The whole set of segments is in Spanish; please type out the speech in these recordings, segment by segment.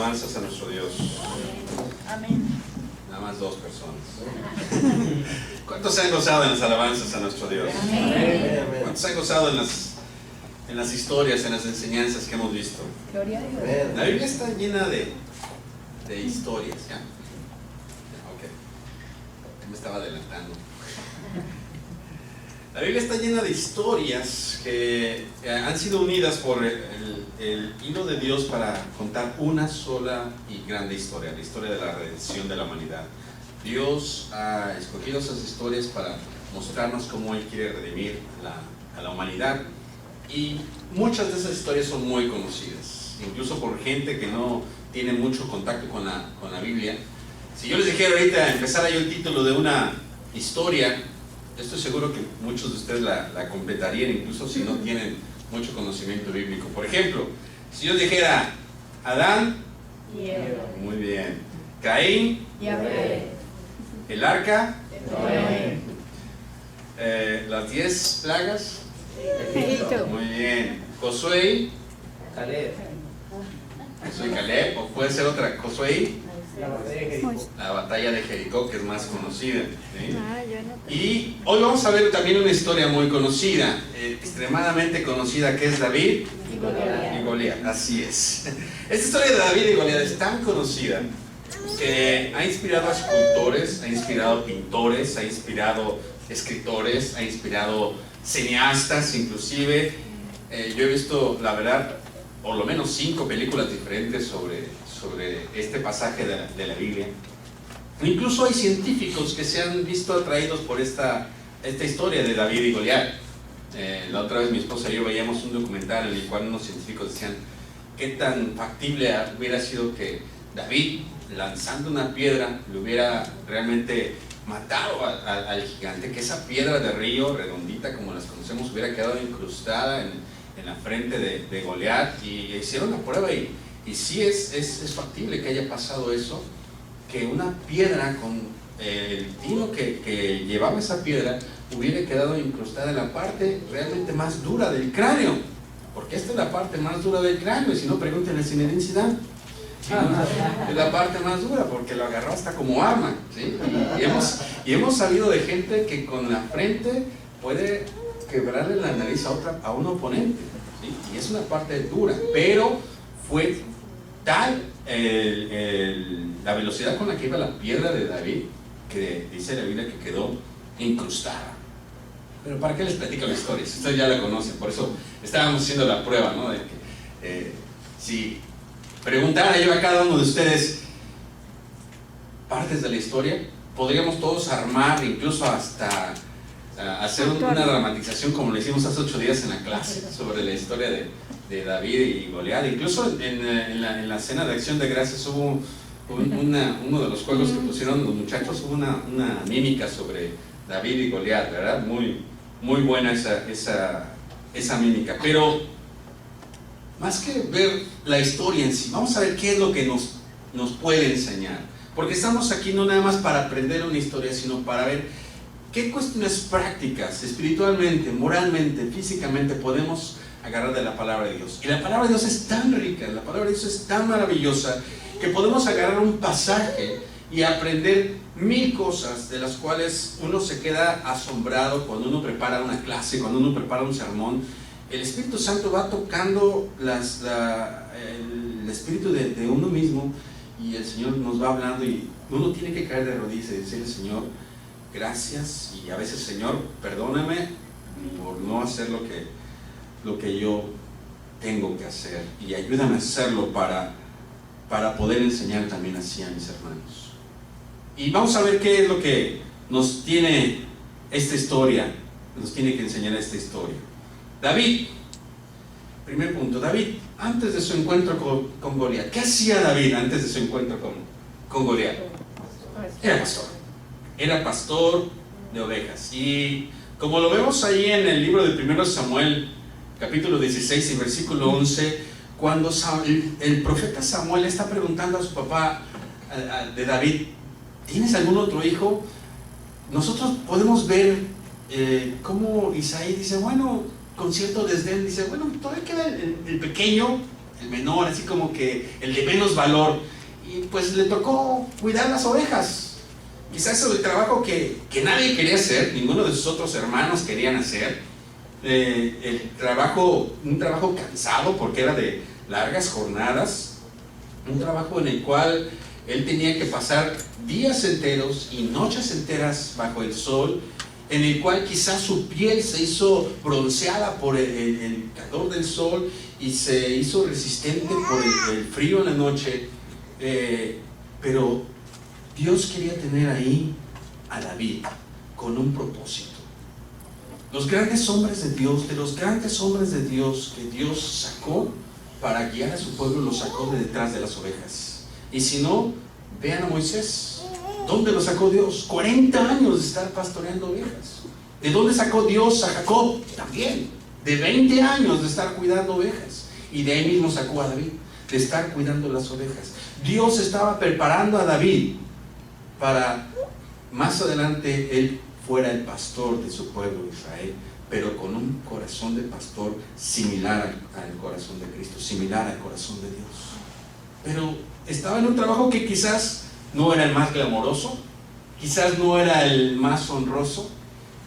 alabanzas a nuestro Dios. Amén. Nada más 2 personas. ¿Cuántos se han gozado en las alabanzas a nuestro Dios? Amén. ¿Cuántos se han gozado en las historias, en las enseñanzas que hemos visto? Gloria a Dios. La Biblia está llena de historias, ¿ya? Ok. Me estaba adelantando. La Biblia está llena de historias que han sido unidas por el hilo de Dios para contar una sola y grande historia, la historia de la redención de la humanidad. Dios ha escogido esas historias para mostrarnos cómo Él quiere redimir a la humanidad, y muchas de esas historias son muy conocidas, incluso por gente que no tiene mucho contacto con la Biblia. Si yo les dijera ahorita, empezara yo el título de una historia, estoy seguro que muchos de ustedes la completarían, incluso si no tienen mucho conocimiento bíblico. Por ejemplo, si yo dijera Adán Y Eva. muy bien, Caín, Y Abel. el arca, Noé. las 10 plagas, Egipto. muy bien, Josué, Caleb, soy Caleb, o puede ser otra, Josué, la batalla de Jericó. la batalla de Jericó, que es más conocida, ¿sí? Yo no. Y hoy vamos a ver también una historia muy conocida, extremadamente conocida, que es David Y Goliat. y Goliat. Así es. Esta historia de David y Goliat es tan conocida que ha inspirado a escultores, ha inspirado a pintores, ha inspirado escritores, ha inspirado cineastas inclusive. Yo he visto, la verdad, por lo menos 5 películas diferentes sobre este pasaje de la Biblia. Incluso hay científicos que se han visto atraídos por esta historia de David y Goliat. La otra vez mi esposa y yo veíamos un documental en el cual unos científicos decían qué tan factible hubiera sido que David, lanzando una piedra, le hubiera realmente matado al gigante, que esa piedra de río redondita como las conocemos hubiera quedado incrustada en la frente de Goliat. Y hicieron la prueba y sí es factible que haya pasado eso, que una piedra con el tino que llevaba esa piedra hubiera quedado incrustada en la parte realmente más dura del cráneo, porque esta es la parte más dura del cráneo, y si no, pregúntenle a Zinedine Zidane. Es la parte más dura porque lo agarró hasta como arma, ¿sí? Y hemos sabido de gente que con la frente puede quebrarle la nariz a un oponente, ¿sí? Y es una parte dura, pero fue tal la velocidad con la que iba la piedra de David, que dice la Biblia que quedó incrustada. Pero ¿para qué les platico la historia? Si ustedes ya la conocen, por eso estábamos haciendo la prueba, ¿no? De que si preguntara yo a cada uno de ustedes partes de la historia, podríamos todos armar, incluso hasta hacer una dramatización como lo hicimos hace 8 días en la clase sobre la historia de David y Goliat. Incluso en la cena de Acción de Gracias hubo uno de los juegos que pusieron los muchachos, hubo una mímica sobre David y Goliat, ¿verdad? Muy buena esa mímica. Pero más que ver la historia en sí, vamos a ver qué es lo que nos puede enseñar. Porque estamos aquí no nada más para aprender una historia, sino para ver qué cuestiones prácticas, espiritualmente, moralmente, físicamente, podemos agarrar de la palabra de Dios. Y la palabra de Dios es tan rica, la palabra de Dios es tan maravillosa, que podemos agarrar un pasaje y aprender 1000 cosas de las cuales uno se queda asombrado cuando uno prepara una clase, cuando uno prepara un sermón. El Espíritu Santo va tocando el espíritu de uno mismo, y el Señor nos va hablando, y uno tiene que caer de rodillas y decirle: Señor, gracias, y a veces: Señor, perdóname por no hacer lo que yo tengo que hacer, y ayúdame a hacerlo para poder enseñar también así a mis hermanos. Y vamos a ver qué es lo que nos tiene esta historia, nos tiene que enseñar esta historia. David, primer punto, David, antes de su encuentro con Goliat, ¿qué hacía David antes de su encuentro con Goliat? Era pastor de ovejas. Y como lo vemos ahí en el libro de 1 Samuel, capítulo 16 y versículo 11, cuando el profeta Samuel está preguntando a su papá de David: ¿tienes algún otro hijo? Nosotros podemos ver cómo Isaí dice, bueno, con cierto desdén, dice: bueno, todavía queda el pequeño, el menor, así como que el de menos valor. Y pues le tocó cuidar las ovejas. Quizás eso es el trabajo que nadie quería hacer, ninguno de sus otros hermanos querían hacer. Un trabajo cansado porque era de largas jornadas, un trabajo en el cual él tenía que pasar días enteros y noches enteras bajo el sol, en el cual quizás su piel se hizo bronceada por el calor del sol y se hizo resistente por el frío en la noche, pero Dios quería tener ahí a David con un propósito. Los grandes hombres de Dios, de los grandes hombres de Dios que Dios sacó para guiar a su pueblo, los sacó de detrás de las ovejas. Y si no, vean a Moisés. ¿Dónde lo sacó Dios? 40 años de estar pastoreando ovejas. ¿De dónde sacó Dios a Jacob? También, de 20 años de estar cuidando ovejas. Y de ahí mismo sacó a David, de estar cuidando las ovejas. Dios estaba preparando a David para más adelante él fuera el pastor de su pueblo Israel, pero con un corazón de pastor similar al corazón de Cristo, similar al corazón de Dios. Pero estaba en un trabajo que quizás no era el más glamoroso, quizás no era el más honroso,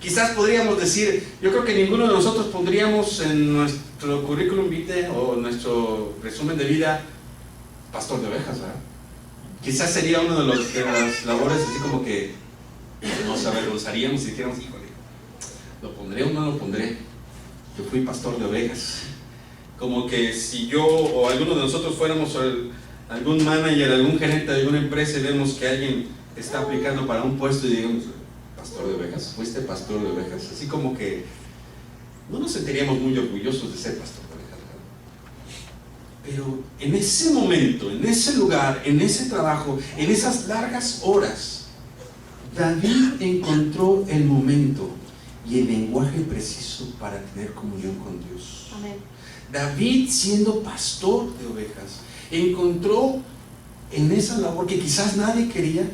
quizás podríamos decir, yo creo que ninguno de nosotros pondríamos en nuestro currículum vitae o nuestro resumen de vida pastor de ovejas, ¿verdad? Quizás sería uno de las labores así como que nos avergonzaríamos y dijéramos, híjole, ¿lo pondré o no lo pondré? Yo fui pastor de ovejas. Como que si yo o alguno de nosotros fuéramos algún manager, algún gerente de alguna empresa y vemos que alguien está aplicando para un puesto y digamos, pastor de ovejas, fuiste pastor de ovejas, así como que no nos sentiríamos muy orgullosos de ser pastor de ovejas, ¿verdad? Pero en ese momento, en ese lugar, en ese trabajo, en esas largas horas, David encontró el momento y el lenguaje preciso para tener comunión con Dios. Amén. David, siendo pastor de ovejas, encontró en esa labor que quizás nadie quería,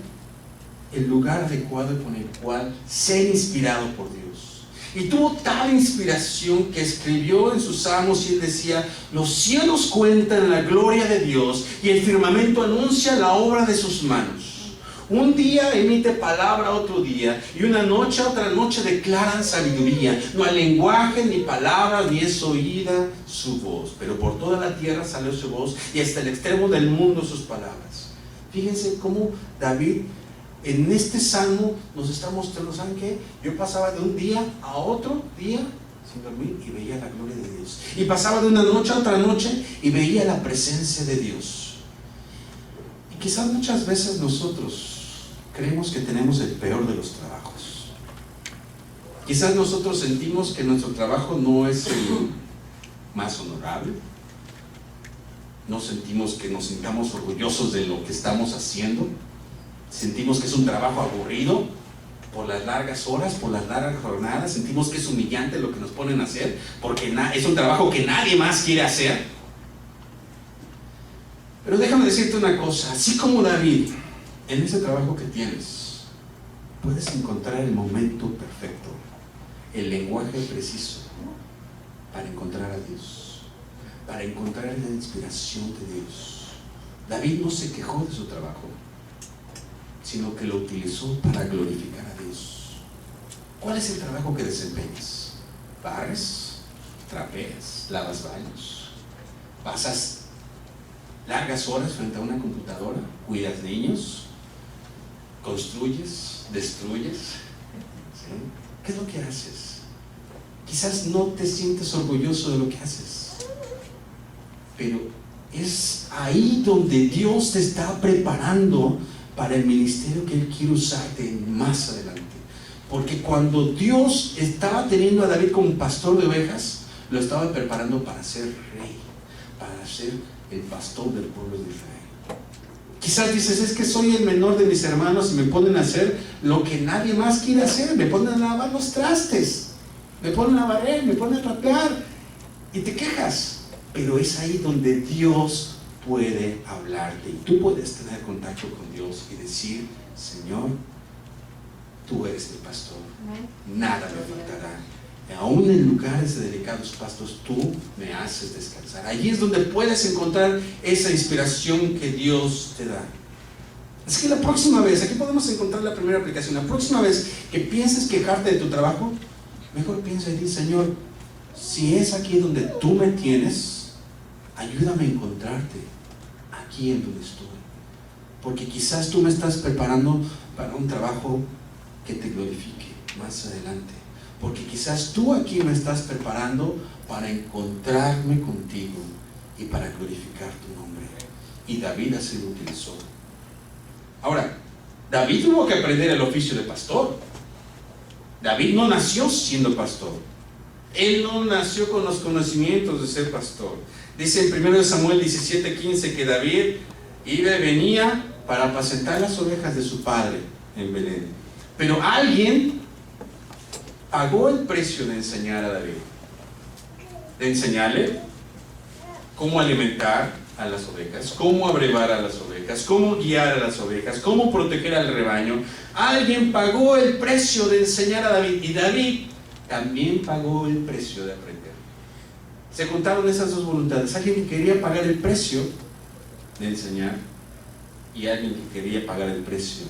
el lugar adecuado con el cual ser inspirado por Dios. Y tuvo tal inspiración que escribió en sus salmos y él decía: los cielos cuentan la gloria de Dios y el firmamento anuncia la obra de sus manos. Un día emite palabra a otro día, y una noche a otra noche declaran sabiduría. No hay lenguaje ni palabras, ni es oída su voz, pero por toda la tierra salió su voz, y hasta el extremo del mundo sus palabras. Fíjense cómo David en este salmo nos está mostrando, ¿saben qué? Yo pasaba de un día a otro día sin dormir y veía la gloria de Dios, y pasaba de una noche a otra noche y veía la presencia de Dios. Y quizás muchas veces nosotros creemos que tenemos el peor de los trabajos. Quizás nosotros sentimos que nuestro trabajo no es el más honorable. No sentimos que nos sintamos orgullosos de lo que estamos haciendo. Sentimos que es un trabajo aburrido por las largas horas, por las largas jornadas. Sentimos que es humillante lo que nos ponen a hacer, porque es un trabajo que nadie más quiere hacer. Pero déjame decirte una cosa, así como David, en ese trabajo que tienes, puedes encontrar el momento perfecto, el lenguaje preciso para encontrar a Dios, para encontrar la inspiración de Dios. David no se quejó de su trabajo, sino que lo utilizó para glorificar a Dios. ¿Cuál es el trabajo que desempeñas? ¿Barres? ¿Trapeas? ¿Lavas baños? ¿Pasas largas horas frente a una computadora? ¿Cuidas niños? ¿Construyes? ¿Destruyes? ¿Sí? ¿Qué es lo que haces? Quizás no te sientes orgulloso de lo que haces, pero es ahí donde Dios te está preparando para el ministerio que Él quiere usarte más adelante. Porque cuando Dios estaba teniendo a David como pastor de ovejas, lo estaba preparando para ser rey, para ser el pastor del pueblo de Israel. Quizás dices, es que soy el menor de mis hermanos y me ponen a hacer lo que nadie más quiere hacer. Me ponen a lavar los trastes, me ponen a barrer, me ponen a trapear, y te quejas. Pero es ahí donde Dios puede hablarte y tú puedes tener contacto con Dios y decir: Señor, tú eres mi pastor, nada me faltará. Aún en lugares de delicados pastos, tú me haces descansar. Allí es donde puedes encontrar esa inspiración que Dios te da. Así que la próxima vez, aquí podemos encontrar la primera aplicación. La próxima vez que pienses quejarte de tu trabajo, mejor piensa y di: Señor, si es aquí donde tú me tienes, ayúdame a encontrarte aquí en donde estoy. Porque quizás tú me estás preparando para un trabajo que te glorifique más adelante. Porque quizás tú aquí me estás preparando para encontrarme contigo y para glorificar tu nombre. Y David así lo utilizó. Ahora, David tuvo que aprender el oficio de pastor. David no nació siendo pastor. Él no nació con los conocimientos de ser pastor. Dice en 1 Samuel 17:15 que David iba y venía para apacentar las ovejas de su padre en Belén. Pero alguien pagó el precio de enseñar a David, de enseñarle cómo alimentar a las ovejas, cómo abrevar a las ovejas, cómo guiar a las ovejas, cómo proteger al rebaño. Alguien pagó el precio de enseñar a David, y David también pagó el precio de aprender. Se juntaron esas dos voluntades: alguien que quería pagar el precio de enseñar y alguien que quería pagar el precio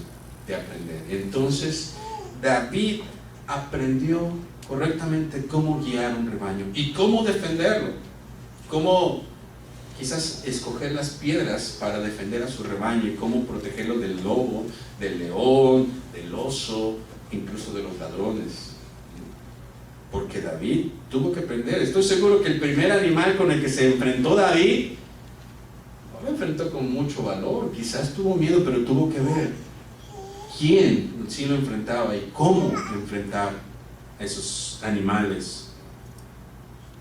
de aprender. Entonces David aprendió correctamente cómo guiar un rebaño y cómo defenderlo, cómo quizás escoger las piedras para defender a su rebaño y cómo protegerlo del lobo, del león, del oso, incluso de los ladrones. Porque David tuvo que aprender. Estoy seguro que el primer animal con el que se enfrentó David no lo enfrentó con mucho valor, quizás tuvo miedo, pero tuvo que ver quién sí lo enfrentaba y cómo enfrentar a esos animales.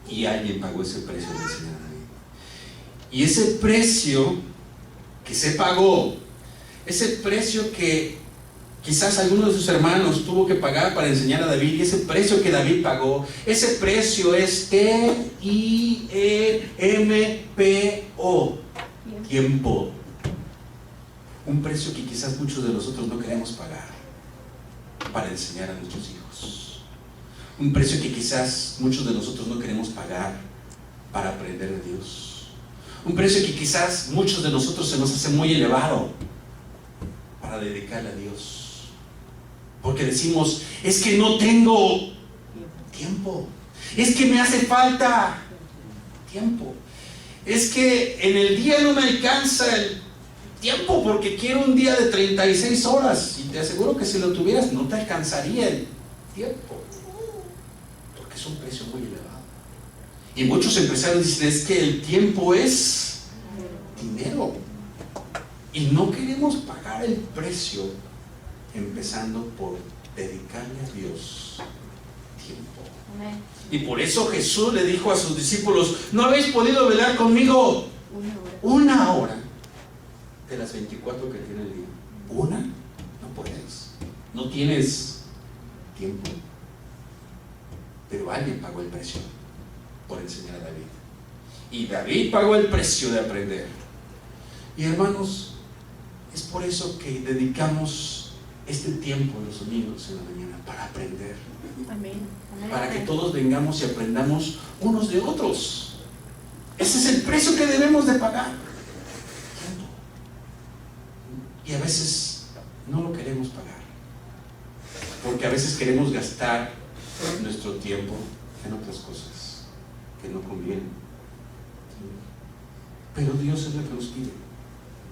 Y alguien pagó ese precio de enseñar a David. Y ese precio que se pagó, ese precio que quizás alguno de sus hermanos tuvo que pagar para enseñar a David, y ese precio que David pagó, ese precio es T-I-E-M-P-O, tiempo. Un precio que quizás muchos de nosotros no queremos pagar para enseñar a nuestros hijos. Un precio que quizás muchos de nosotros no queremos pagar para aprender de Dios. Un precio que quizás muchos de nosotros se nos hace muy elevado para dedicarle a Dios. Porque decimos: es que no tengo tiempo. Es que me hace falta tiempo. Es que en el día no me alcanza el tiempo porque quiero un día de 36 horas. Y te aseguro que si lo tuvieras no te alcanzaría el tiempo. Porque es un precio muy elevado. Y muchos empresarios dicen: es que el tiempo es dinero. Y no queremos pagar el precio, empezando por dedicarle a Dios tiempo. Y por eso Jesús le dijo a sus discípulos: ¿no habéis podido velar conmigo una hora de las 24 que tiene el día? ¿Una? No puedes. No tienes tiempo. Pero alguien pagó el precio por enseñar a David. Y David pagó el precio de aprender. Y hermanos, es por eso que dedicamos este tiempo los domingos en la mañana, para aprender. Amén. Para que todos vengamos y aprendamos unos de otros. Ese es el precio que debemos de pagar. Y a veces no lo queremos pagar, porque a veces queremos gastar nuestro tiempo en otras cosas que no convienen. Pero Dios es lo que nos pide: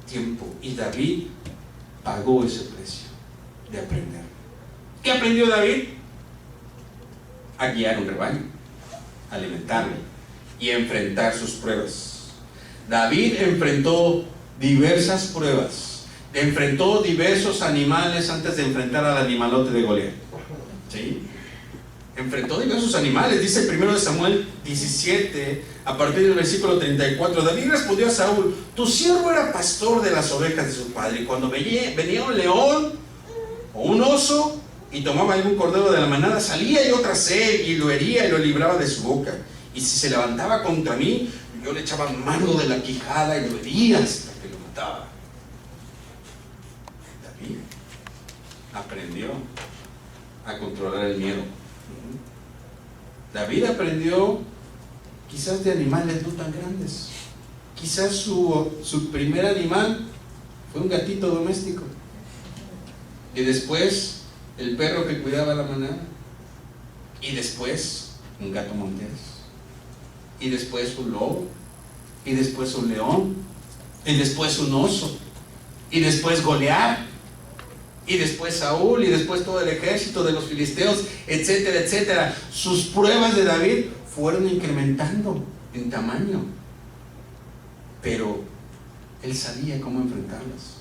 tiempo. Y David pagó ese precio de aprender. ¿Qué aprendió David? A guiar un rebaño, a alimentarlo y a enfrentar sus pruebas. David enfrentó diversas pruebas, enfrentó diversos animales antes de enfrentar al animalote de Goliat. ¿Sí? Enfrentó diversos animales. Dice el 1 Samuel 17, a partir del versículo 34, David respondió a Saúl: tu siervo era pastor de las ovejas de su padre, y cuando venía un león o un oso y tomaba algún cordero de la manada, salía yo tras él y lo hería y lo libraba de su boca. Y si se levantaba contra mí, yo le echaba mano de la quijada y lo hería hasta que lo mataba. David aprendió a controlar el miedo. David aprendió quizás de animales no tan grandes. Quizás su primer animal fue un gatito doméstico. Y después el perro que cuidaba la manada. Y después un gato montés. Y después un lobo. Y después un león. Y después un oso. Y después Goliat. Y después Saúl. Y después todo el ejército de los filisteos, etcétera, etcétera. Sus pruebas de David fueron incrementando en tamaño. Pero él sabía cómo enfrentarlas.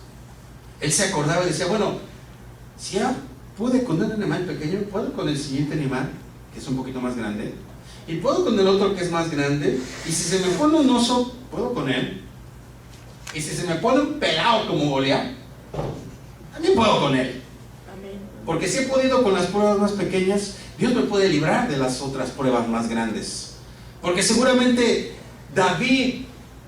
Él se acordaba y decía, bueno, si ya pude con un animal pequeño, puedo con el siguiente animal, que es un poquito más grande, y puedo con el otro que es más grande, y si se me pone un oso, puedo con él, y si se me pone un pelado como Goliat, también puedo con él. Porque si he podido con las pruebas más pequeñas, Dios me puede librar de las otras pruebas más grandes. Porque seguramente David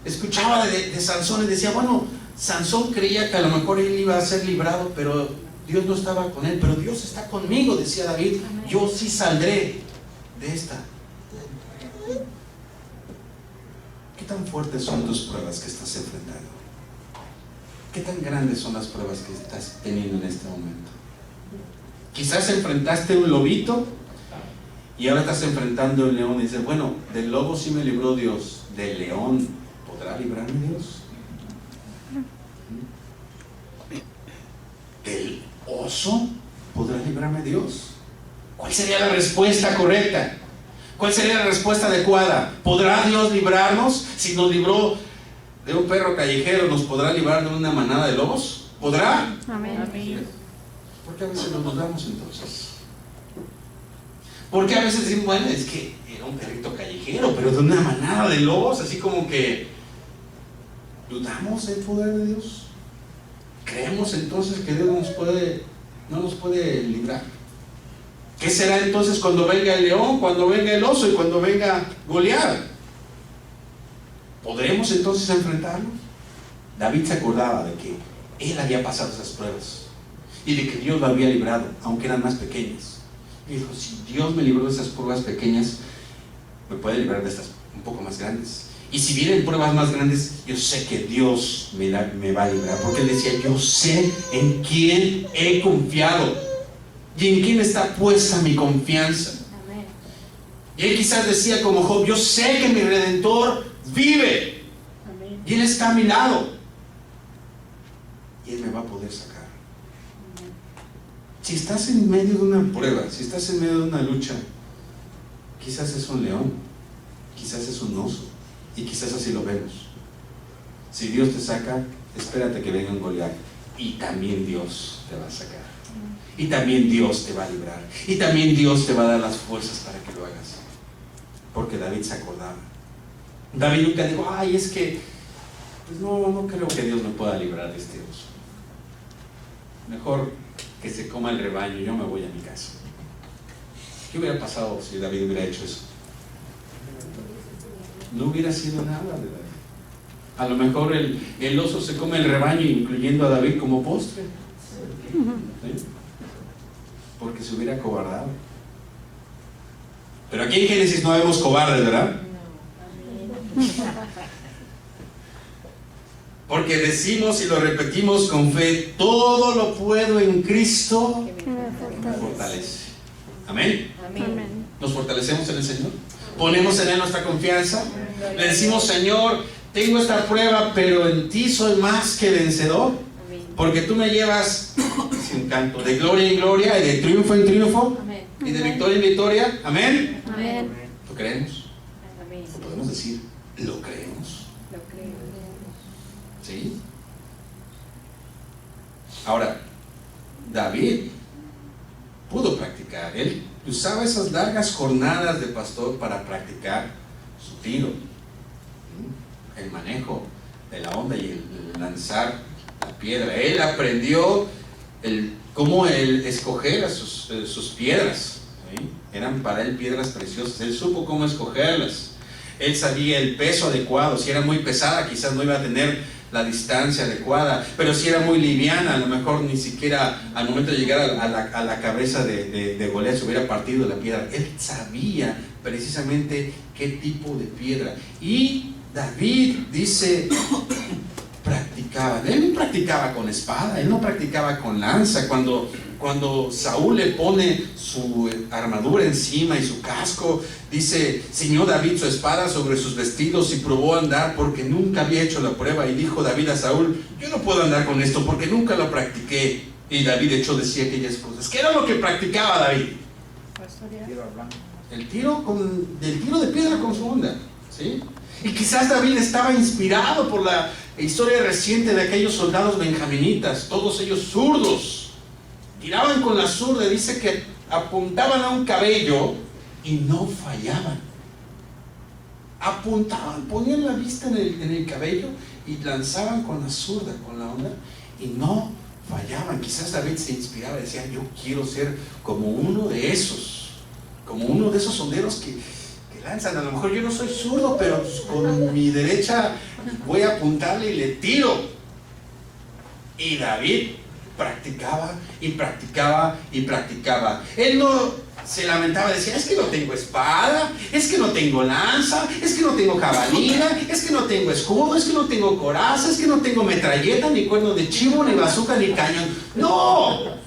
escuchaba de Sansón y decía, bueno, Sansón creía que a lo mejor él iba a ser librado, pero Dios no estaba con él. Pero Dios está conmigo, decía David. Yo sí saldré de esta. ¿Qué tan fuertes son tus pruebas que estás enfrentando? ¿Qué tan grandes son las pruebas que estás teniendo en este momento? Quizás enfrentaste un lobito y ahora estás enfrentando un león y dices, bueno, del lobo sí me libró Dios, del león, ¿podrá librarme Dios? ¿Del oso podrá librarme Dios? ¿Cuál sería la respuesta correcta? ¿Cuál sería la respuesta adecuada? ¿Podrá Dios librarnos? Si nos libró de un perro callejero, ¿nos podrá librar de una manada de lobos? ¿Podrá? Amén. ¿Por qué a veces no nos damos entonces? ¿Por qué a veces decimos, bueno, es que era un perrito callejero, pero de una manada de lobos, así como que dudamos del poder de Dios? ¿Creemos entonces que Dios no nos puede librar? ¿Qué será entonces cuando venga el león, cuando venga el oso y cuando venga Goliat? ¿Podremos entonces enfrentarlo? David se acordaba de que él había pasado esas pruebas y de que Dios lo había librado, aunque eran más pequeñas. Y dijo, si Dios me libró de esas pruebas pequeñas, me puede librar de estas un poco más grandes. Y si vienen pruebas más grandes, yo sé que Dios me va a librar. Porque él decía, yo sé en quién he confiado y en quién está puesta mi confianza. Amén. Y él quizás decía como Job, yo sé que mi Redentor vive. Amén. Y Él está a mi lado. Y Él me va a poder sacar. Si estás en medio de una prueba, si estás en medio de una lucha, quizás es un león, quizás es un oso, y quizás así lo vemos. Si Dios te saca, espérate que venga un Goliat, y también Dios te va a sacar. Y también Dios te va a librar. Y también Dios te va a dar las fuerzas para que lo hagas. Porque David se acordaba. David nunca dijo, ay, es que pues no creo que Dios me pueda librar de este oso. Mejor que se coma el rebaño, yo me voy a mi casa. ¿Qué hubiera pasado si David hubiera hecho eso? No hubiera sido nada de David. A lo mejor el oso se come el rebaño, incluyendo a David como postre. ¿Sí? Porque se hubiera acobardado. Pero aquí en Génesis no vemos cobardes, ¿verdad? Porque decimos y lo repetimos con fe, todo lo puedo en Cristo que me fortalece. Amén. Amén. ¿Nos fortalecemos en el Señor? ¿Ponemos en Él nuestra confianza? Le decimos, Señor, tengo esta prueba, pero en ti soy más que vencedor. Porque tú me llevas, es un canto, de gloria en gloria y de triunfo en triunfo. Amén. Y de victoria en victoria. Amén. Amén. ¿Lo creemos? Amén. ¿Lo podemos decir? ¿Lo creemos? Lo creo. ¿Sí? Ahora, David pudo practicar. Él usaba esas largas jornadas de pastor para practicar su tiro, el manejo de la onda y el lanzar la piedra. Él aprendió cómo escoger a sus piedras, ¿sí? Eran para él piedras preciosas. Él supo cómo escogerlas. Él sabía el peso adecuado. Si era muy pesada, quizás no iba a tener la distancia adecuada, pero si era muy liviana, a lo mejor ni siquiera al momento de llegar a la cabeza de Goliat se hubiera partido la piedra. Él sabía precisamente qué tipo de piedra. Y David dice, practicaba. Él no practicaba con espada, él no practicaba con lanza. Cuando Saúl le pone su armadura encima y su casco, dice, ciñó David su espada sobre sus vestidos y probó a andar porque nunca había hecho la prueba. Y dijo David a Saúl, yo no puedo andar con esto porque nunca lo practiqué. Y David de hecho decía aquellas cosas. ¿Qué era lo que practicaba David? Tiro al blanco. El tiro de piedra con su onda, ¿sí? Y quizás David estaba inspirado por la historia reciente de aquellos soldados benjaminitas, todos ellos zurdos. Tiraban con la zurda, dice que apuntaban a un cabello y no fallaban. Apuntaban, ponían la vista en el cabello y lanzaban con la zurda, con la onda, y no fallaban. Quizás David se inspiraba y decía, yo quiero ser como uno de esos sonderos que lanzan. A lo mejor yo no soy zurdo, pero con mi derecha voy a apuntarle y le tiro. Y David practicaba y practicaba y practicaba. Él no se lamentaba, decía, es que no tengo espada, es que no tengo lanza, es que no tengo jabalina, es que no tengo escudo, es que no tengo coraza, es que no tengo metralleta, ni cuerno de chivo, ni bazooka, ni cañón. ¡No!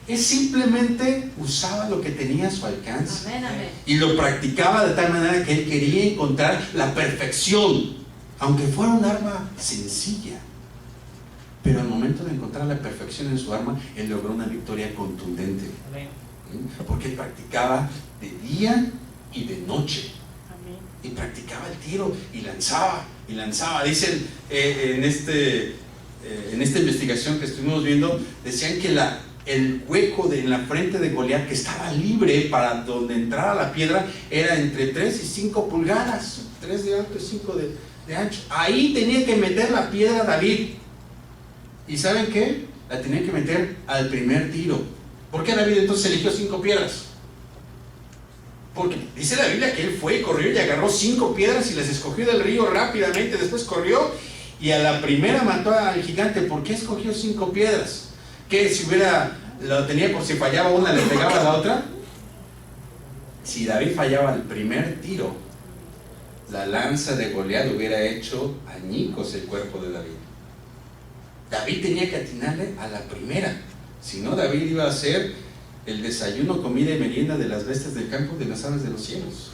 Él simplemente usaba lo que tenía a su alcance. Amén, amén. Y lo practicaba de tal manera que él quería encontrar la perfección, aunque fuera un arma sencilla. Pero al momento de encontrar la perfección en su arma, él logró una victoria contundente. Amén. Porque él practicaba de día y de noche. Amén. Y practicaba el tiro y lanzaba y lanzaba. Dicen en esta investigación que estuvimos viendo, decían que el hueco en la frente de Goliat, que estaba libre para donde entrara la piedra, era entre 3 y 5 pulgadas, 3 de alto y 5 de ancho. Ahí tenía que meter la piedra David. ¿Y saben qué? La tenía que meter al primer tiro. ¿Por qué David entonces eligió 5 piedras? Porque dice la Biblia que él fue y corrió y agarró 5 piedras y las escogió del río rápidamente. Después corrió y a la primera mató al gigante. ¿Por qué escogió 5 piedras? ¿Qué? Si lo tenía por si fallaba una, le pegaba a la otra. Si David fallaba el primer tiro, la lanza de Goliat hubiera hecho añicos el cuerpo de David. David tenía que atinarle a la primera. Si no, David iba a ser el desayuno, comida y merienda de las bestias del campo, de las aves de los cielos.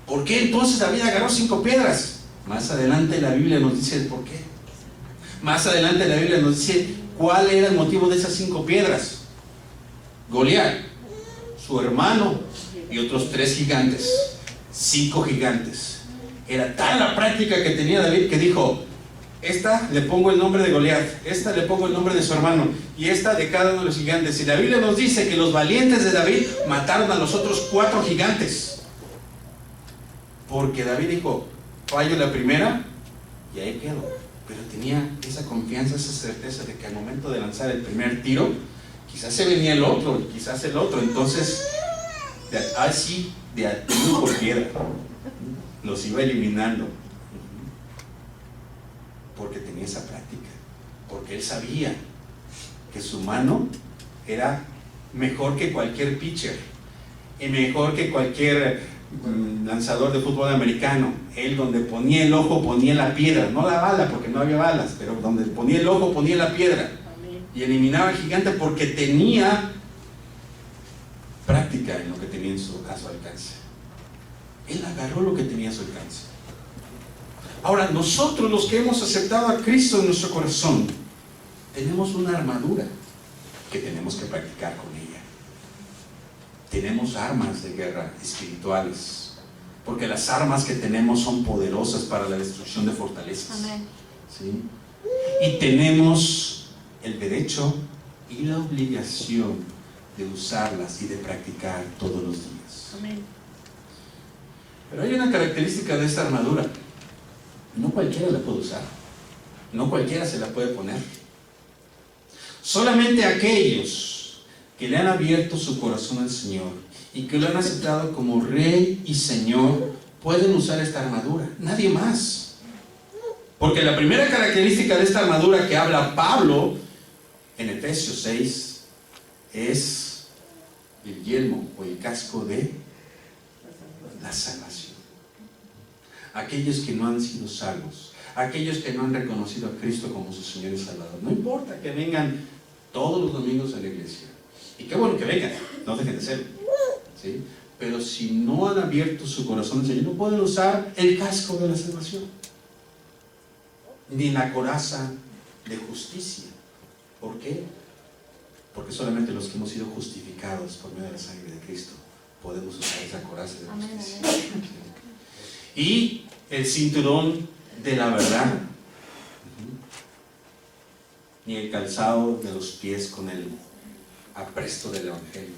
¿Por qué entonces David agarró 5 piedras? Más adelante la Biblia nos dice el por qué. Más adelante la Biblia nos dice cuál era el motivo de esas 5 piedras. Goliat, su hermano y otros 3 gigantes. 5 gigantes. Era tal la práctica que tenía David que dijo, esta le pongo el nombre de Goliat, esta le pongo el nombre de su hermano y esta de cada uno de los gigantes. Y la Biblia nos dice que los valientes de David mataron a los otros 4 gigantes, porque David dijo, fallo la primera y ahí quedo. Pero tenía esa confianza, esa certeza de que al momento de lanzar el primer tiro, quizás se venía el otro, quizás el otro. Entonces, así de tiro por piedra los iba eliminando, porque tenía esa práctica, porque él sabía que su mano era mejor que cualquier pitcher y mejor que cualquier lanzador de fútbol americano. Él donde ponía el ojo ponía la piedra, no la bala porque no había balas, pero donde ponía el ojo ponía la piedra y eliminaba al gigante porque tenía práctica en lo que tenía a su alcance. Él agarró lo que tenía a su alcance. Ahora, nosotros los que hemos aceptado a Cristo en nuestro corazón, tenemos una armadura que tenemos que practicar con ella. Tenemos armas de guerra espirituales, porque las armas que tenemos son poderosas para la destrucción de fortalezas. Amén. ¿Sí? Y tenemos el derecho y la obligación de usarlas y de practicar todos los días. Amén. Pero hay una característica de esta armadura. No cualquiera la puede usar, no cualquiera se la puede poner. Solamente aquellos que le han abierto su corazón al Señor y que lo han aceptado como Rey y Señor pueden usar esta armadura, nadie más. Porque la primera característica de esta armadura que habla Pablo en Efesios 6 es el yelmo o el casco de la salvación. Aquellos que no han sido salvos, aquellos que no han reconocido a Cristo como su Señor y Salvador, no importa que vengan todos los domingos a la iglesia, y qué bueno que vengan, no dejen de serlo, ¿sí? Pero si no han abierto su corazón al Señor, no pueden usar el casco de la salvación, ni la coraza de justicia. ¿Por qué? Porque solamente los que hemos sido justificados por medio de la sangre de Cristo podemos usar esa coraza de justicia. Y el cinturón de la verdad, ni el calzado de los pies con el apresto del Evangelio,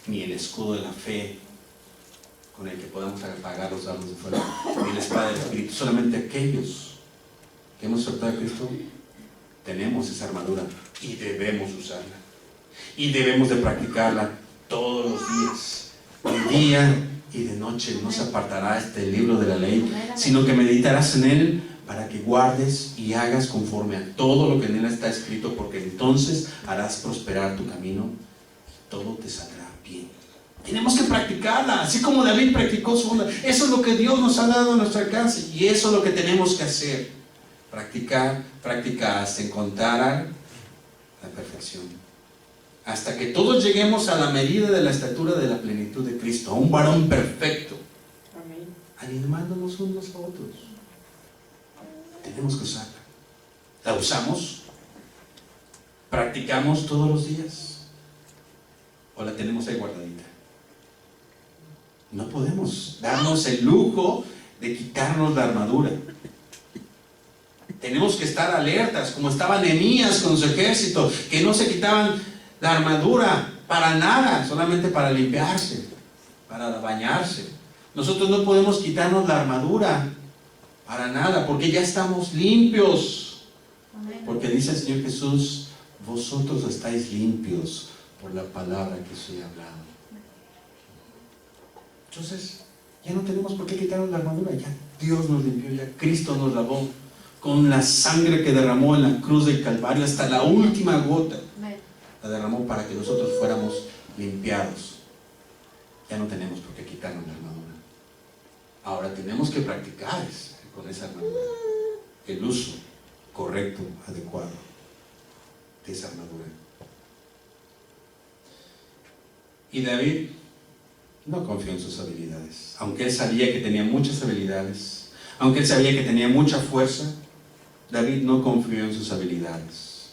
ni el escudo de la fe con el que podamos apagar los dardos de fuego, ni la espada del Espíritu. Solamente aquellos que hemos aceptado a Cristo tenemos esa armadura y debemos usarla, y debemos de practicarla todos los días, de día y de noche. No se apartará este libro de la ley, sino que meditarás en él para que guardes y hagas conforme a todo lo que en él está escrito, porque entonces harás prosperar tu camino, todo te saldrá bien. Tenemos que practicarla, así como David practicó su onda. Eso es lo que Dios nos ha dado a nuestro alcance, y eso es lo que tenemos que hacer: practicar, practicar hasta encontrar la perfección, hasta que todos lleguemos a la medida de la estatura de la plenitud de Cristo, a un varón perfecto, animándonos unos a otros. Tenemos que usarla. ¿La usamos? ¿Practicamos todos los días? ¿O la tenemos ahí guardadita? No podemos darnos el lujo de quitarnos la armadura. Tenemos que estar alertas, como estaba Nehemías con su ejército, que no se quitaban la armadura para nada, solamente para limpiarse, para bañarse. Nosotros no podemos quitarnos la armadura para nada, porque ya estamos limpios. Porque dice el Señor Jesús: vosotros estáis limpios por la palabra que os he hablado. Entonces, ya no tenemos por qué quitarnos la armadura. Ya Dios nos limpió, ya Cristo nos lavó con la sangre que derramó en la cruz del Calvario, hasta la última gota la derramó para que nosotros fuéramos limpiados. Ya no tenemos por qué quitarnos la armadura. Ahora tenemos que practicar con esa armadura el uso correcto, adecuado de esa armadura. Y David no confió en sus habilidades, aunque él sabía que tenía muchas habilidades, aunque él sabía que tenía mucha fuerza. David no confió en sus habilidades.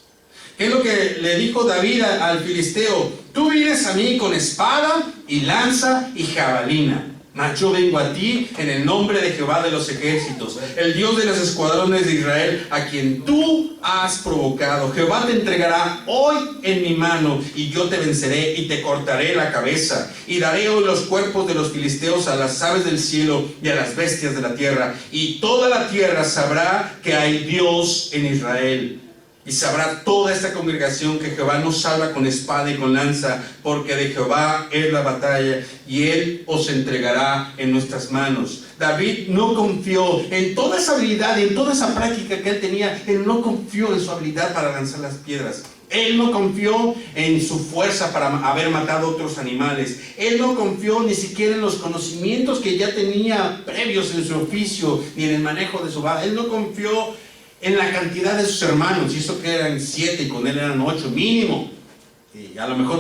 ¿Qué es lo que le dijo David al filisteo? Tú vienes a mí con espada y lanza y jabalina, mas yo vengo a ti en el nombre de Jehová de los ejércitos, el Dios de los escuadrones de Israel, a quien tú has provocado. Jehová te entregará hoy en mi mano, y yo te venceré y te cortaré la cabeza, y daré hoy los cuerpos de los filisteos a las aves del cielo y a las bestias de la tierra, y toda la tierra sabrá que hay Dios en Israel. Y sabrá toda esta congregación que Jehová nos salva con espada y con lanza, porque de Jehová es la batalla, y Él os entregará en nuestras manos. David no confió en toda esa habilidad y en toda esa práctica que él tenía. Él no confió en su habilidad para lanzar las piedras. Él no confió en su fuerza para haber matado otros animales. Él no confió ni siquiera en los conocimientos que ya tenía previos en su oficio, ni en el manejo de su vara. Él no confió en la cantidad de sus hermanos, y eso que eran 7 y con él eran 8 mínimo. Y a lo mejor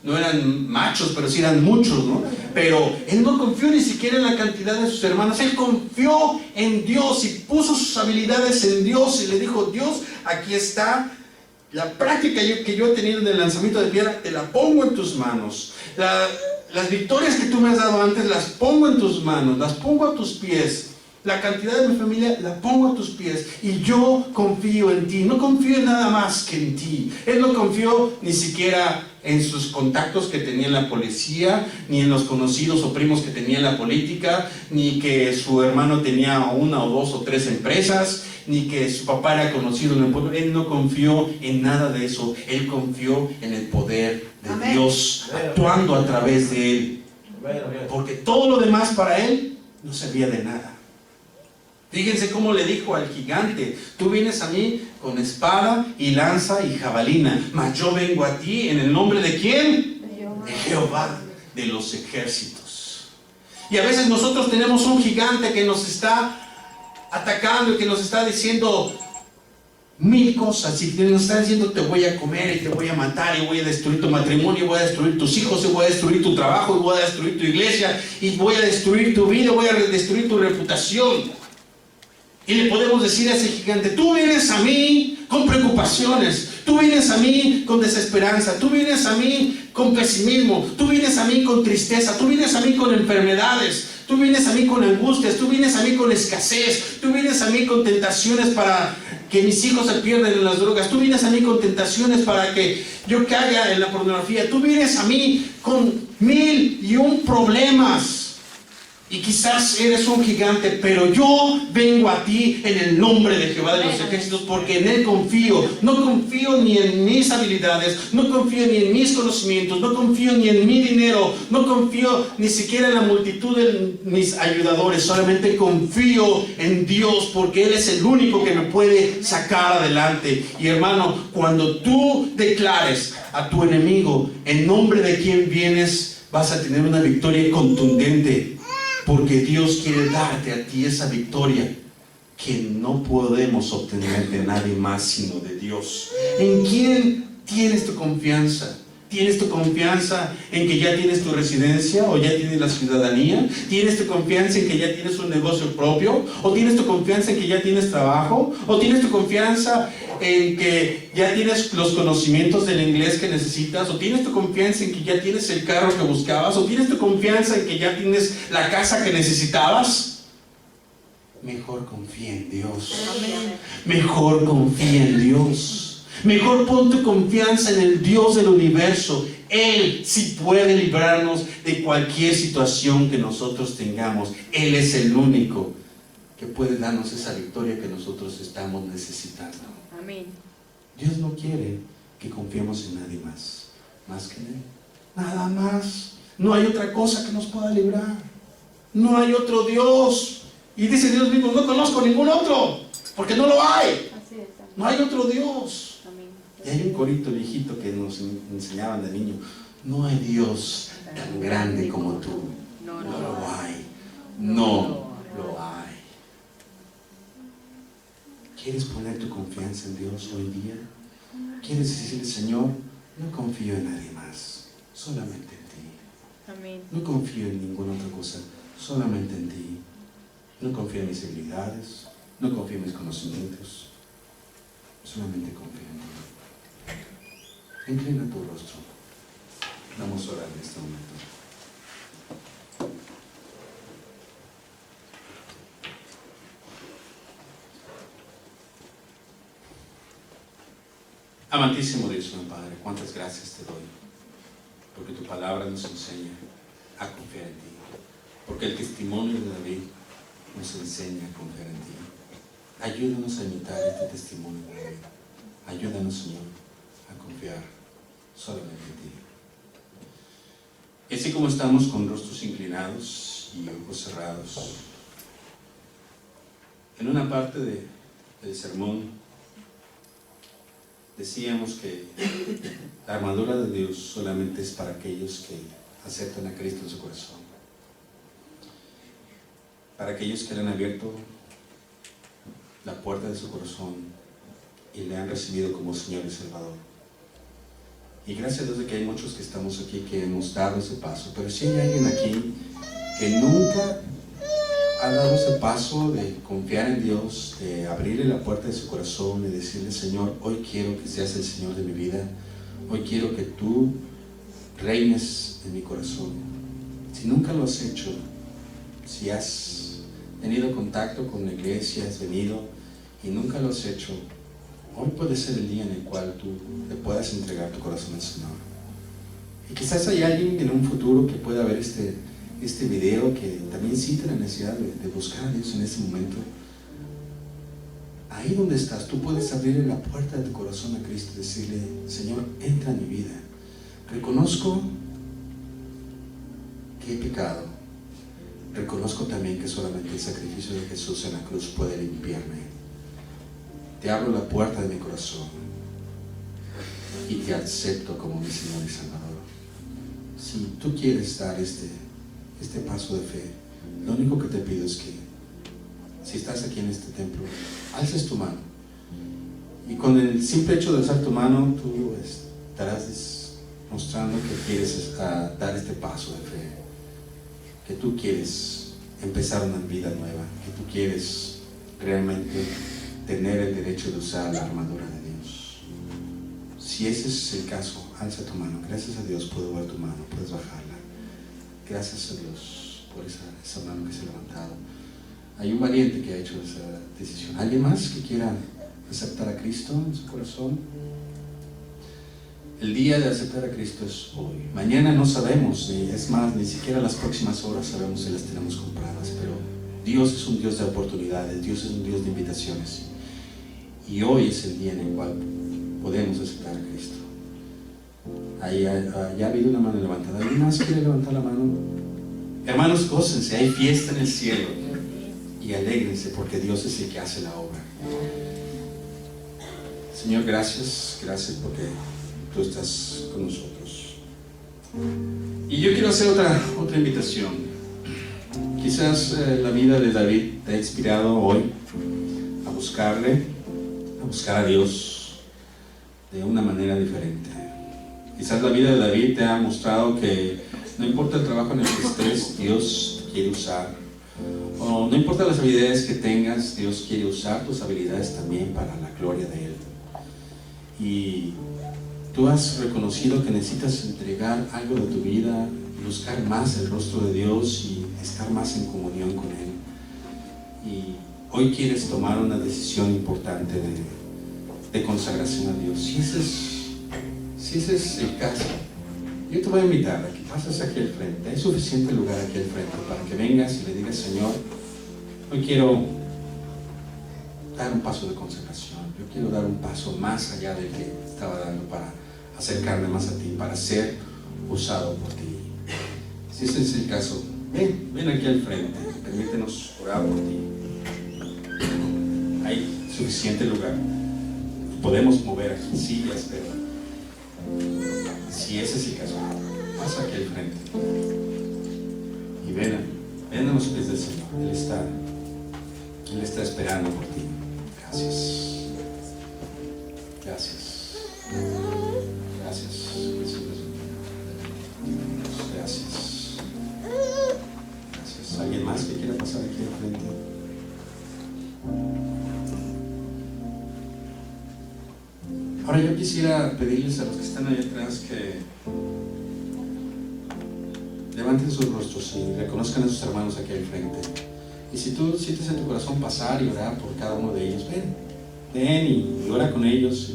no eran machos, pero sí eran muchos, ¿no? Pero él no confió ni siquiera en la cantidad de sus hermanos. Él confió en Dios y puso sus habilidades en Dios, y le dijo: Dios, aquí está la práctica que yo he tenido en el lanzamiento de piedra, te la pongo en tus manos. Las victorias que tú me has dado antes, las pongo en tus manos, las pongo a tus pies. La cantidad de mi familia la pongo a tus pies, y yo confío en ti. No confío en nada más que en ti. Él no confió ni siquiera en sus contactos que tenía en la policía, ni en los conocidos o primos que tenía en la política, ni que su hermano tenía 1 o 2 o 3 empresas, ni que su papá era conocido en el pueblo. Él no confió en nada de eso. Él confió en el poder de Amén. Dios actuando a través de él, porque todo lo demás para él no servía de nada. Fíjense cómo le dijo al gigante: tú vienes a mí con espada y lanza y jabalina, mas yo vengo a ti en el nombre ¿de quién? De Jehová de los ejércitos. Y a veces nosotros tenemos un gigante que nos está atacando y que nos está diciendo mil cosas, y nos está diciendo: te voy a comer y te voy a matar y voy a destruir tu matrimonio, y voy a destruir tus hijos, y voy a destruir tu trabajo, y voy a destruir tu iglesia, y voy a destruir tu vida, voy a destruir tu reputación. Y le podemos decir a ese gigante: tú vienes a mí con preocupaciones, tú vienes a mí con desesperanza, tú vienes a mí con pesimismo, tú vienes a mí con tristeza, tú vienes a mí con enfermedades, tú vienes a mí con angustias, tú vienes a mí con escasez, tú vienes a mí con tentaciones para que mis hijos se pierdan en las drogas, tú vienes a mí con tentaciones para que yo caiga en la pornografía, tú vienes a mí con 1001 problemas. Y quizás eres un gigante, pero yo vengo a ti en el nombre de Jehová de los ejércitos, porque en Él confío. No confío ni en mis habilidades, no confío ni en mis conocimientos, no confío ni en mi dinero, no confío ni siquiera en la multitud de mis ayudadores. Solamente confío en Dios, porque Él es el único que me puede sacar adelante. Y hermano, cuando tú declares a tu enemigo en nombre de quien vienes, vas a tener una victoria contundente. Porque Dios quiere darte a ti esa victoria que no podemos obtener de nadie más sino de Dios. ¿En quién tienes tu confianza? ¿Tienes tu confianza en que ya tienes tu residencia o ya tienes la ciudadanía? ¿Tienes tu confianza en que ya tienes un negocio propio? ¿O tienes tu confianza en que ya tienes trabajo? ¿O tienes tu confianza en que ya tienes los conocimientos del inglés que necesitas? ¿O tienes tu confianza en que ya tienes el carro que buscabas? ¿O tienes tu confianza en que ya tienes la casa que necesitabas? Mejor confía en Dios. Mejor confía en Dios. Mejor pon tu confianza en el Dios del universo. Él sí puede librarnos de cualquier situación que nosotros tengamos. Él es el único que puede darnos esa victoria que nosotros estamos necesitando. Amén. Dios no quiere que confiemos en nadie más que en Él. Nada más. No hay otra cosa que nos pueda librar. No hay otro Dios. Y dice Dios mismo: no conozco ningún otro, porque no lo hay. Así es. No hay otro Dios. Amén. Y hay un corito viejito que nos enseñaban de niño: no hay Dios tan grande como tú. No, No lo hay. No lo hay. ¿Quieres poner tu confianza en Dios hoy día? ¿Quieres decirle: Señor, no confío en nadie más, solamente en ti? Amén. No confío en ninguna otra cosa, solamente en ti. No confío en mis habilidades, no confío en mis conocimientos, solamente confío en ti. Inclina tu rostro. Vamos a orar en este momento. Amantísimo Dios, mi Padre, cuántas gracias te doy, porque tu palabra nos enseña a confiar en ti, porque el testimonio de David nos enseña a confiar en ti. Ayúdanos a imitar este testimonio de David. Ayúdanos, Señor, a confiar solamente en ti. Y así como estamos con rostros inclinados y ojos cerrados, en una parte del sermón decíamos que la armadura de Dios solamente es para aquellos que aceptan a Cristo en su corazón, para aquellos que le han abierto la puerta de su corazón y le han recibido como Señor y Salvador. Y gracias a Dios de que hay muchos que estamos aquí que hemos dado ese paso, pero si hay alguien aquí que nunca ha dado ese paso de confiar en Dios, de abrirle la puerta de su corazón y decirle: Señor, hoy quiero que seas el Señor de mi vida, hoy quiero que tú reines en mi corazón. Si nunca lo has hecho, si has tenido contacto con la iglesia, has venido y nunca lo has hecho, hoy puede ser el día en el cual tú le puedas entregar tu corazón al Señor. Y quizás hay alguien en un futuro que pueda ver este video, que también siente la necesidad de buscar a Dios en este momento. Ahí donde estás, tú puedes abrirle la puerta de tu corazón a Cristo y decirle: Señor, entra en mi vida. Reconozco que he pecado. reconozco también que solamente el sacrificio de Jesús en la cruz puede limpiarme. Te abro la puerta de mi corazón y te acepto como mi Señor y Salvador. Si tú quieres dar este paso de fe, lo único que te pido es que, si estás aquí en este templo, alces tu mano. Y con el simple hecho de alzar tu mano, tú estarás mostrando que quieres dar este paso de fe, que tú quieres empezar una vida nueva, que tú quieres realmente tener el derecho de usar la armadura de Dios. Si ese es el caso, alza tu mano. Gracias a Dios puedo ver tu mano, puedes bajarla. Gracias a Dios por esa mano que se ha levantado. Hay un valiente que ha hecho esa decisión. ¿Alguien más que quiera aceptar a Cristo en su corazón? El día de aceptar a Cristo es hoy. Mañana no sabemos, es más, ni siquiera las próximas horas sabemos si las tenemos compradas, pero Dios es un Dios de oportunidades, Dios es un Dios de invitaciones. Y hoy es el día en el cual podemos aceptar a Cristo. Ya ha habido una mano levantada. ¿Alguien más quiere levantar la mano? Hermanos, gócense, hay fiesta en el cielo. Y alégrense porque Dios es el que hace la obra. Señor, gracias porque tú estás con nosotros. Y yo quiero hacer otra invitación. Quizás la vida de David te ha inspirado hoy a buscar a Dios de una manera diferente. Quizás la vida de David te ha mostrado que no importa el trabajo en el que estés, Dios te quiere usar. O no importa las habilidades que tengas, Dios quiere usar tus habilidades también para la gloria de Él. Y tú has reconocido que necesitas entregar algo de tu vida, buscar más el rostro de Dios y estar más en comunión con Él. Y hoy quieres tomar una decisión importante de consagración a Dios. Si ese es el caso, yo te voy a invitar a que pases aquí al frente. Hay suficiente lugar aquí al frente para que vengas y le digas: Señor, hoy quiero dar un paso de consagración. Yo quiero dar un paso más allá del que estaba dando para acercarme más a ti, para ser usado por ti. Si ese es el caso, ven aquí al frente, permítenos orar por ti. Hay suficiente lugar. Podemos mover aquí sillas, pero si ese es el caso, pasa aquí al frente y ven a los pies del Señor. Él está esperando por ti. Gracias. Gracias. Gracias. Gracias. Gracias. ¿Alguien más que quiera pasar aquí al frente? Ahora yo quisiera pedirles a los que están ahí atrás que levanten sus rostros y reconozcan a sus hermanos aquí al frente. Y si tú sientes en tu corazón pasar y orar por cada uno de ellos, ven y ora con ellos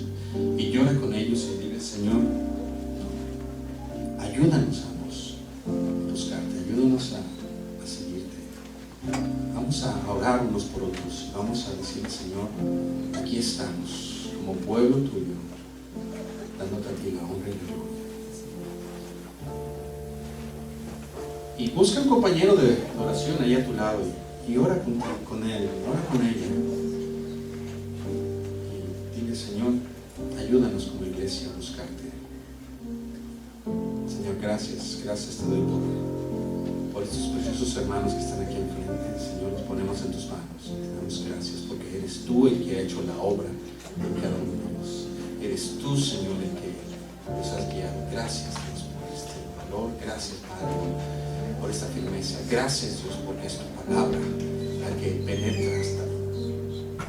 y llora con ellos y dile: Señor, ayúdanos a buscarte, ayúdanos a seguirte. Vamos a orar unos por otros, vamos a decirle: Señor, aquí estamos como pueblo tuyo, dándote a ti la honra y la gloria. Y busca un compañero de oración ahí a tu lado y ora con él, ora con ella. Y dile: Señor, ayúdanos como iglesia a buscarte. Señor, gracias te doy por estos preciosos hermanos que están aquí enfrente. Señor, los ponemos en tus manos. Te damos gracias porque eres tú el que ha hecho la obra en cada uno de ellos. Eres tú, Señor, el que nos has guiado. Gracias, Dios, por este valor. Gracias, Padre, por esta firmeza. Gracias, Dios, porque es tu palabra la que penetra hasta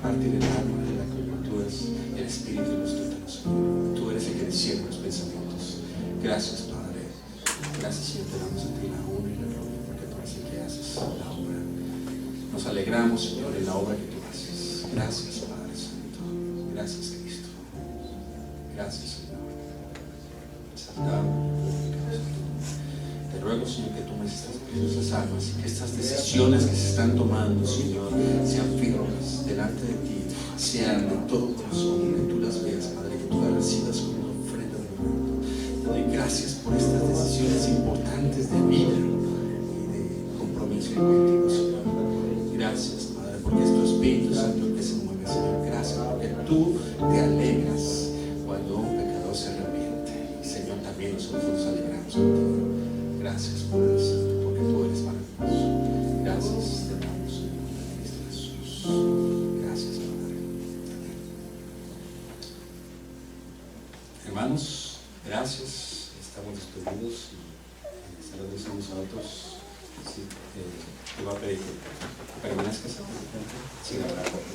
partir del alma, de la coyuntura, el espíritu y los tuétanos, Señor. Tú eres el que discierne los pensamientos. Gracias, Padre. Gracias, Señor, te damos a ti la honra y la gloria porque tú eres el que haces la obra. Nos alegramos, Señor, en la obra que tú haces. Gracias, Padre Santo. Gracias, Cristo. Gracias, Señor. Exaltado. Te ruego, Señor, que tomes estas preciosas almas y que estas decisiones que se están tomando, Señor, sean firmes delante de ti, sean de todo corazón, que tú las veas, Padre, que tú las recibas como una ofrenda de mundo. Te doy gracias por estas decisiones importantes de vida y de compromiso. alegras cuando un pecador se arrepiente. Y Señor, también nosotros nos alegramos contigo. Gracias por el Santo, porque tú eres maravilloso. Gracias, te damos en el nombre de Cristo Jesús. Gracias, Padre. Hermanos, gracias. Estamos despedidos y saludos unos a otros. Sí, te va a pedir que permanezcas aquí. Siga hablando.